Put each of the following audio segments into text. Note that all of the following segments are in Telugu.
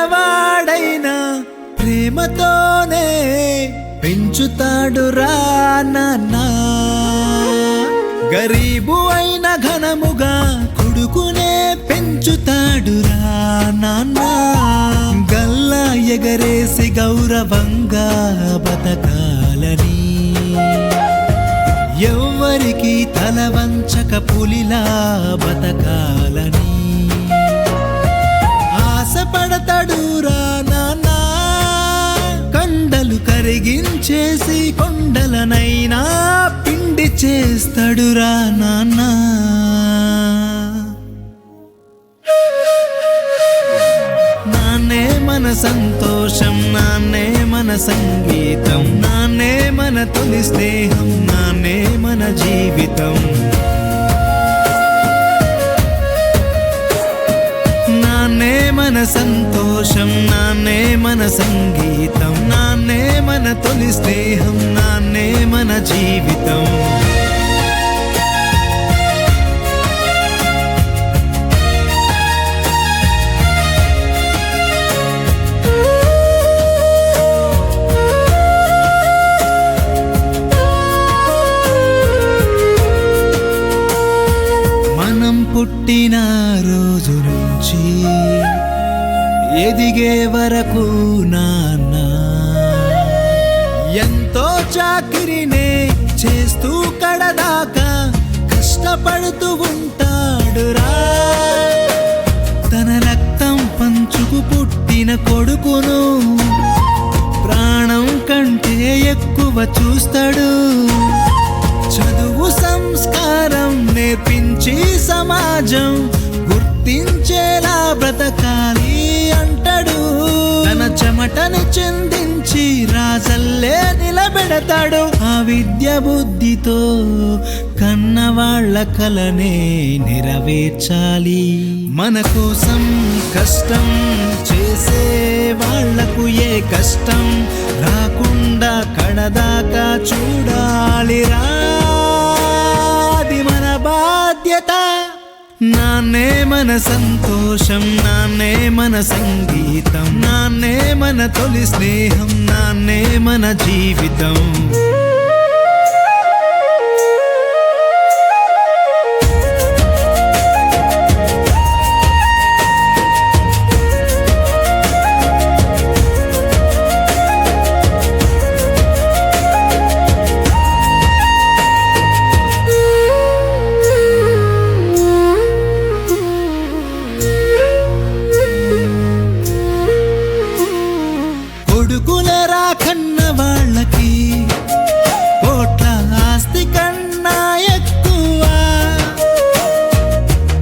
పేదవాడైనా ప్రేమతోనే పెంచుతాడురా నాన్న. గరీబు అయిన ఘనముగా కొడుకునే పెంచుతాడురా నాన్న. గల్లా ఎగరేసి గౌరవంగా బతకాలని, ఎవ్వరికి తల వంచక పులిలా బతకాలని ఆశపడతాడురా నాన్న. కండలు కరిగించేసి కొండలనైనా పిండి చేస్తాడురా నాన్న. నాన్నే మన సంతోషం, నాన్నే మన సంగీతం, నాన్నే మన తొలి స్నేహం, నాన్నే మన జీవితం. నాన్నే మన సంతోషం, నాన్నే మన సంగీతం, నాన్నే మన తొలి స్నేహం, నాన్నే మన జీవితం. పుట్టిన రోజు నుంచి ఎదిగే వరకు నాన్న ఎంతో చాకిరినే చేస్తూ కడదాకా కష్టపడుతూ ఉంటాడురా. తన రక్తం పంచుకు పుట్టిన కొడుకును ప్రాణం కంటే ఎక్కువ చూస్తాడు. చదువు సంస్కారం నేర్పించి సమాజం గుర్తించేలా బ్రతకాలి అంటాడు. తన చెమటని చిందించి రాజల్లే నిలబెడతాడు. ఆ విద్య బుద్ధితో కన్నవాళ్ల కలనే నెరవేర్చాలి. మన కోసం కష్టం చేసే వాళ్లకు ఏ కష్టం రాకుండా కడదాకా చూడాలిరా. మన బాధ్యత. నాన్నే మన సంతోషం, నాన్నే మన సంగీతం, నాన్నే మన తొలి స్నేహం, నాన్నే మన జీవితం. కొడుకులరా కన్న వాళ్ళకి కోట్ల ఆస్తి కన్నా ఎక్కువ.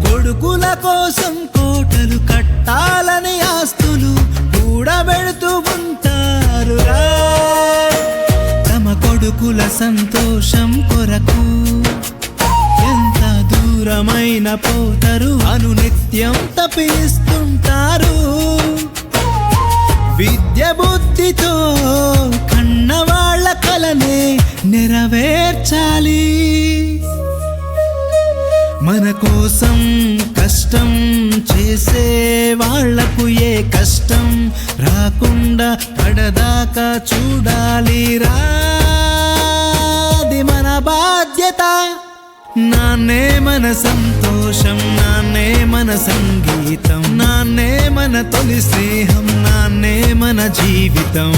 కొడుకుల కోసం కోటలు కట్టాలని ఆస్తులు కూడబెడుతూ ఉంటారురా. తమ కొడుకుల సంతోషం కొరకు ఎంత దూరమైన పోతారు, అనునిత్యం తపిస్తుంటారు. విద్య బుద్ధితో కన్నవాళ్ల కలనే నెరవేర్చాలి. మన కోసం కష్టం చేసే వాళ్లకు ఏ కష్టం రాకుండా కడదాకా చూడాలిరా. అది మన బాధ్యత. నాన్నే మన సంతోషం, నాన్నే మన సంగీతం, నాన్నే మన తొలి స్నేహం, నాన్నే మన జీవితం.